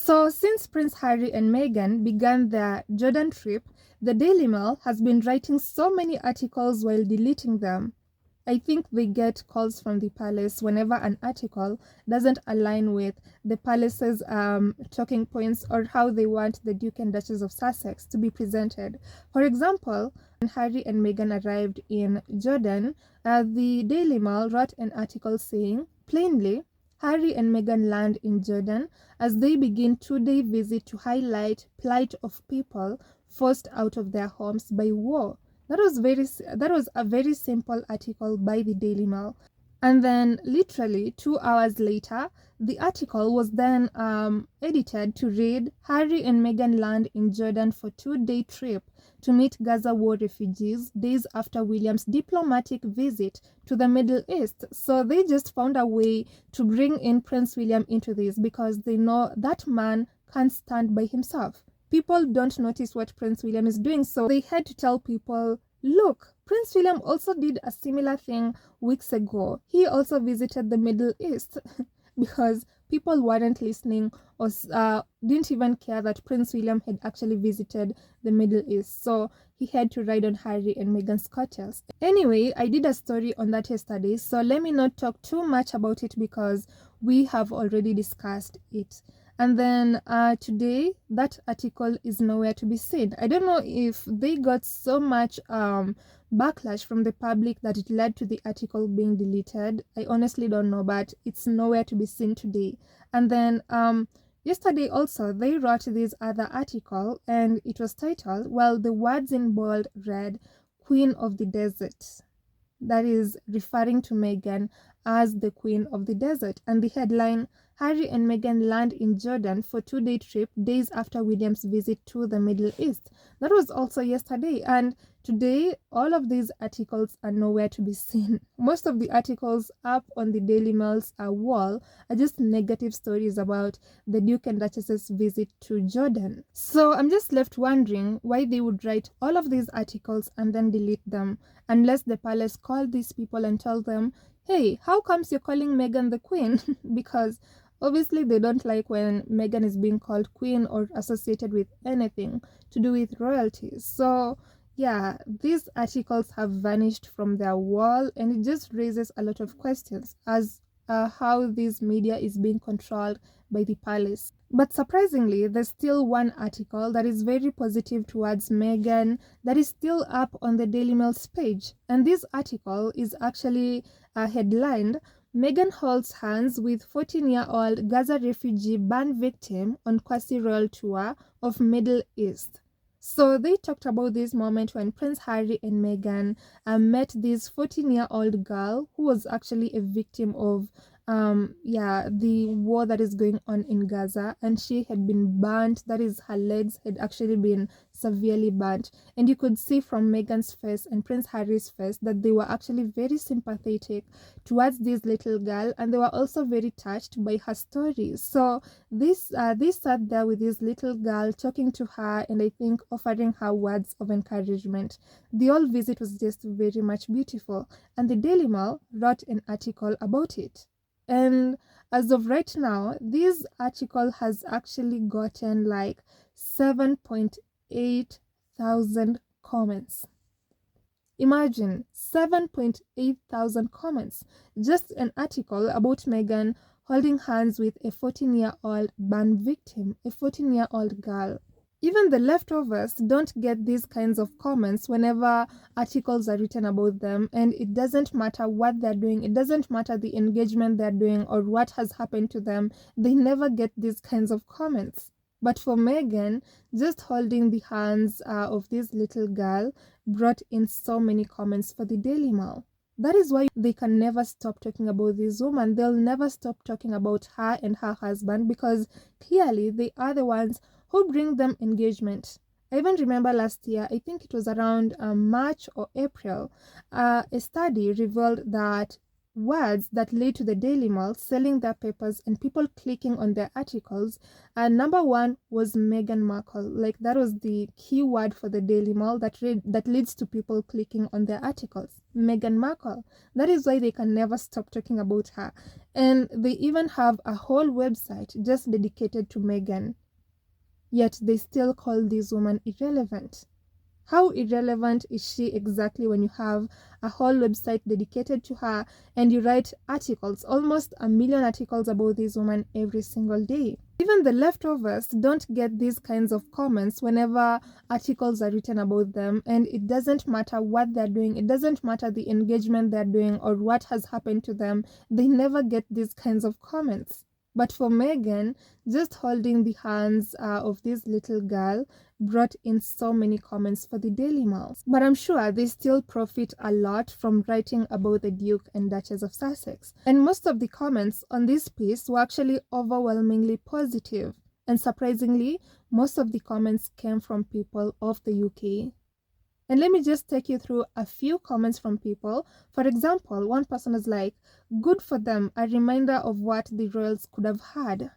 So since Prince Harry and Meghan began their Jordan trip, the Daily Mail has been writing so many articles while deleting them. I think they get calls from the palace whenever an article doesn't align with the palace's talking points or how they want the Duke and Duchess of Sussex to be presented. For example, when Harry and Meghan arrived in Jordan, the Daily Mail wrote an article saying, plainly, Harry and Meghan land in Jordan as they begin two-day visit to highlight plight of people forced out of their homes by war. That was a very simple article by the Daily Mail. And then literally 2 hours later, the article was then edited to read, Harry and Meghan land in Jordan for two-day trip to meet Gaza war refugees days after William's diplomatic visit to the Middle East. So they just found a way to bring in Prince William into this because they know that man can't stand by himself. People don't notice what Prince William is doing, so they had to tell people, look, Prince William also did a similar thing weeks ago. He also visited the Middle East because people weren't listening or didn't even care that Prince William had actually visited the Middle East. So he had to ride on Harry and Meghan's coattails. Anyway, I did a story on that yesterday, so let me not talk too much about it because we have already discussed it. And then today, that article is nowhere to be seen. I don't know if they got so much backlash from the public that it led to the article being deleted. I honestly don't know, but it's nowhere to be seen today. And then yesterday also, they wrote this other article and it was titled, well, the words in bold read, Queen of the Desert. That is referring to Meghan as the Queen of the Desert. And the headline, Harry and Meghan land in Jordan for two-day trip days after William's visit to the Middle East. That was also yesterday. And today, all of these articles are nowhere to be seen. Most of the articles up on the Daily Mail's wall are just negative stories about the Duke and Duchess's visit to Jordan. So I'm just left wondering why they would write all of these articles and then delete them, unless the palace called these people and told them, hey, how comes you're calling Meghan the Queen? Because obviously they don't like when Meghan is being called Queen or associated with anything to do with royalty. So yeah, these articles have vanished from their wall and it just raises a lot of questions as how this media is being controlled by the palace. But surprisingly, there's still one article that is very positive towards Meghan that is still up on the Daily Mail's page. And this article is actually headlined, Meghan holds hands with 14-year-old Gaza refugee burn victim on quasi-royal tour of Middle East. So they talked about this moment when Prince Harry and Meghan met this 14-year-old girl who was actually a victim of the war that is going on in Gaza, and she had been burnt. That is, her legs had actually been severely burnt, and you could see from Meghan's face and Prince Harry's face that they were actually very sympathetic towards this little girl, and they were also very touched by her story. So they sat there with this little girl talking to her and I think offering her words of encouragement. The whole visit was just very much beautiful, and the Daily Mail wrote an article about it. And as of right now, this article has actually gotten like 7.8 thousand comments. Imagine 7.8 thousand comments. Just an article about Meghan holding hands with a 14-year-old burn victim, a 14-year-old girl. Even the leftovers don't get these kinds of comments whenever articles are written about them, and it doesn't matter what they're doing, it doesn't matter the engagement they're doing or what has happened to them, they never get these kinds of comments. But for Meghan, just holding the hands of this little girl brought in so many comments for the Daily Mail. That is why they can never stop talking about this woman. They'll never stop talking about her and her husband because clearly they are the ones who bring them engagement. I even remember last year, I think it was around March or April, a study revealed that words that lead to the Daily Mail selling their papers and people clicking on their articles, number one was Meghan Markle. Like, that was the key word for the Daily Mail that leads to people clicking on their articles. Meghan Markle. That is why they can never stop talking about her. And they even have a whole website just dedicated to Meghan. Yet they still call this woman irrelevant. How irrelevant is she exactly when you have a whole website dedicated to her and you write articles, almost 1 million articles about this woman every single day? Even the leftovers don't get these kinds of comments whenever articles are written about them, and it doesn't matter what they're doing, it doesn't matter the engagement they're doing or what has happened to them, they never get these kinds of comments. But for Meghan, just holding the hands of this little girl brought in so many comments for the Daily Mail. But I'm sure they still profit a lot from writing about the Duke and Duchess of Sussex. And most of the comments on this piece were actually overwhelmingly positive. And surprisingly, most of the comments came from people of the UK. And let me just take you through a few comments from people. For example, one person is like, "Good for them, a reminder of what the royals could have had."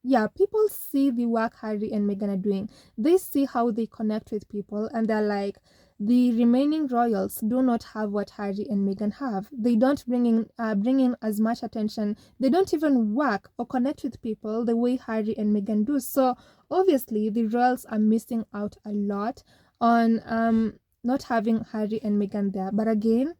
Yeah, people see the work Harry and Meghan are doing. They see how they connect with people, and they're like, the remaining royals do not have what Harry and Meghan have. They don't bring in as much attention. They don't even work or connect with people the way Harry and Meghan do. So obviously, the royals are missing out a lot on not having Harry and Meghan there. But again,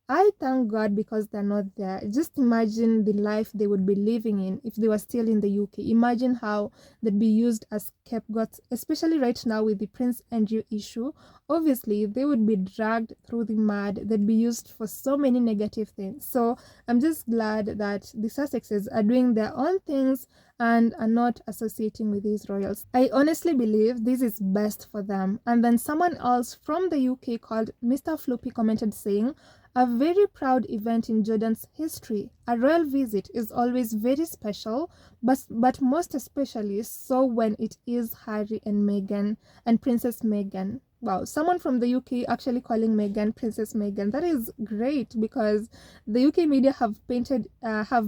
I thank God because they're not there. Just imagine the life they would be living in if they were still in the UK. Imagine how they'd be used as scapegoats, especially right now with the Prince Andrew issue. Obviously, they would be dragged through the mud. They'd be used for so many negative things. So I'm just glad that the Sussexes are doing their own things and are not associating with these royals. I honestly believe this is best for them. And then someone else from the UK called Mr. Floppy commented saying, "A very proud event in Jordan's history. A royal visit is always very special, but most especially so when it is Harry and Meghan and Princess Meghan." Wow, someone from the UK actually calling Meghan Princess Meghan. That is great because the UK media have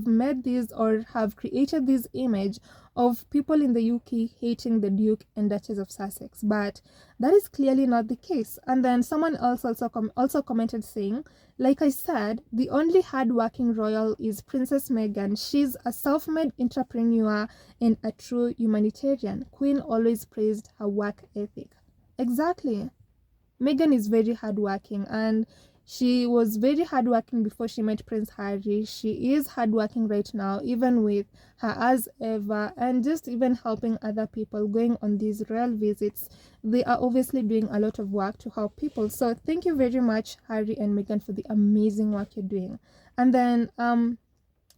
made this or have created this image of people in the UK hating the Duke and Duchess of Sussex, but that is clearly not the case. And then someone else also commented saying, "Like I said, the only hardworking royal is Princess Meghan. She's a self-made entrepreneur and a true humanitarian. Queen always praised her work ethic." Exactly. Meghan is very hardworking, and she was very hardworking before she met Prince Harry. She is hardworking right now, even with her as ever, and just even helping other people going on these royal visits. They are obviously doing a lot of work to help people. So thank you very much, Harry and Meghan, for the amazing work you're doing. And then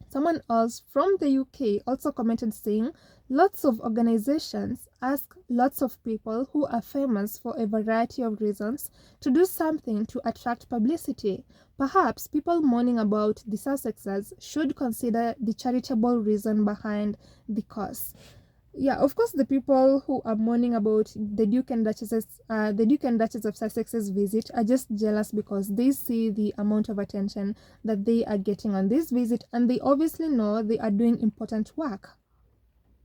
someone else from the UK also commented saying, "Lots of organizations ask lots of people who are famous for a variety of reasons to do something to attract publicity. Perhaps people mourning about the Sussexes should consider the charitable reason behind the cause." Yeah, of course, the people who are mourning about the Duke and Duchess of Sussex's visit are just jealous because they see the amount of attention that they are getting on this visit, and they obviously know they are doing important work,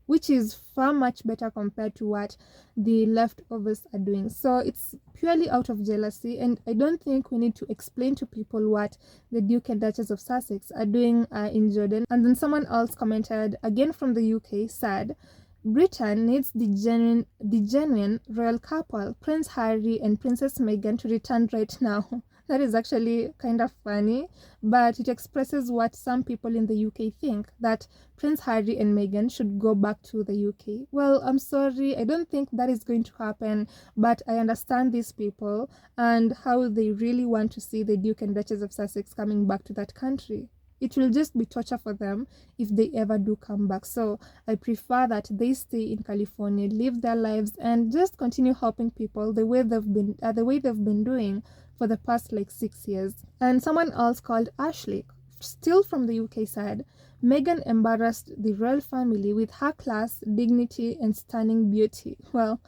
which is far much better compared to what the leftovers are doing. So it's purely out of jealousy, and I don't think we need to explain to people what the Duke and Duchess of Sussex are doing in Jordan. And then someone else commented, again from the UK, said, "Britain needs the genuine royal couple, Prince Harry and Princess Meghan, to return right now." That is actually kind of funny, but it expresses what some people in the UK think, that Prince Harry and Meghan should go back to the UK. Well, I'm sorry, I don't think that is going to happen, but I understand these people and how they really want to see the Duke and Duchess of Sussex coming back to that country. It will just be torture for them if they ever do come back. So I prefer that they stay in California, live their lives, and just continue helping people the way they've been doing for the past like 6 years. And someone else called Ashley, still from the UK, said, "Meghan embarrassed the royal family with her class, dignity, and stunning beauty." Well,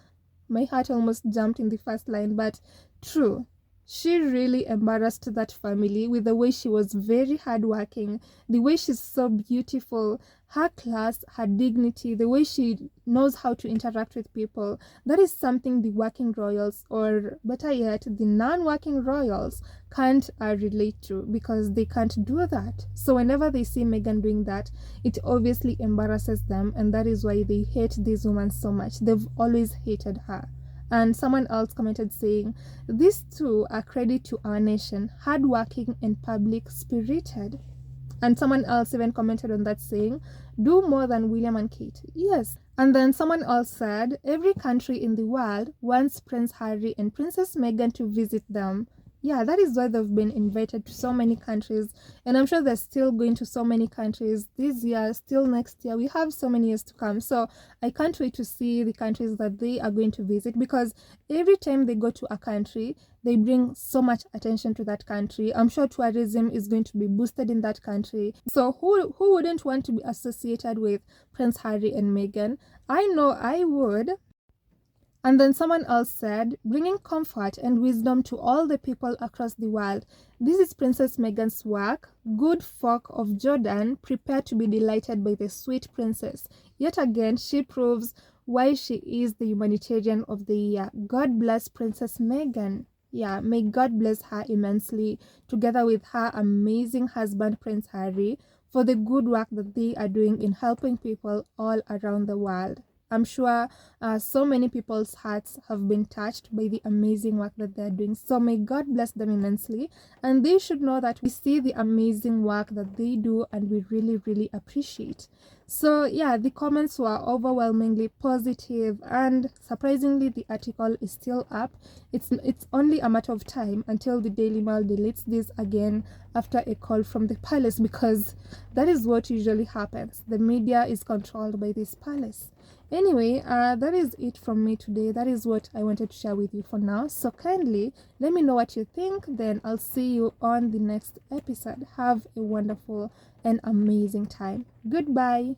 my heart almost jumped in the first line, but true. She really embarrassed that family with the way she was very hardworking, the way she's so beautiful, her class, her dignity, the way she knows how to interact with people. That is something the working royals, or better yet, the non-working royals, can't relate to, because they can't do that. So whenever they see Meghan doing that, it obviously embarrasses them, and that is why they hate this woman so much. They've always hated her. And someone else commented saying, these two are credit to our nation, hardworking and public spirited. And someone else even commented on that saying, do more than William and Kate. Yes. And then someone else said, every country in the world wants Prince Harry and Princess Meghan to visit them. Yeah, that is why they've been invited to so many countries. And I'm sure they're still going to so many countries this year, still next year. We have so many years to come. So I can't wait to see the countries that they are going to visit, because every time they go to a country, they bring so much attention to that country. I'm sure tourism is going to be boosted in that country. So who wouldn't want to be associated with Prince Harry and Meghan? I know I would. And then someone else said, bringing comfort and wisdom to all the people across the world. This is Princess Meghan's work. Good folk of Jordan, prepare to be delighted by the sweet princess. Yet again, she proves why she is the humanitarian of the year. God bless Princess Meghan. Yeah, may God bless her immensely, together with her amazing husband, Prince Harry, for the good work that they are doing in helping people all around the world. I'm sure so many people's hearts have been touched by the amazing work that they're doing. So may God bless them immensely. And they should know that we see the amazing work that they do, and we really, really appreciate. So yeah, the comments were overwhelmingly positive, and surprisingly, the article is still up. It's only a matter of time until the Daily Mail deletes this again after a call from the palace, because that is what usually happens. The media is controlled by this palace. Anyway, that is it from me today. That is what I wanted to share with you for now. So kindly let me know what you think. Then I'll see you on the next episode. Have a wonderful and amazing time. Goodbye.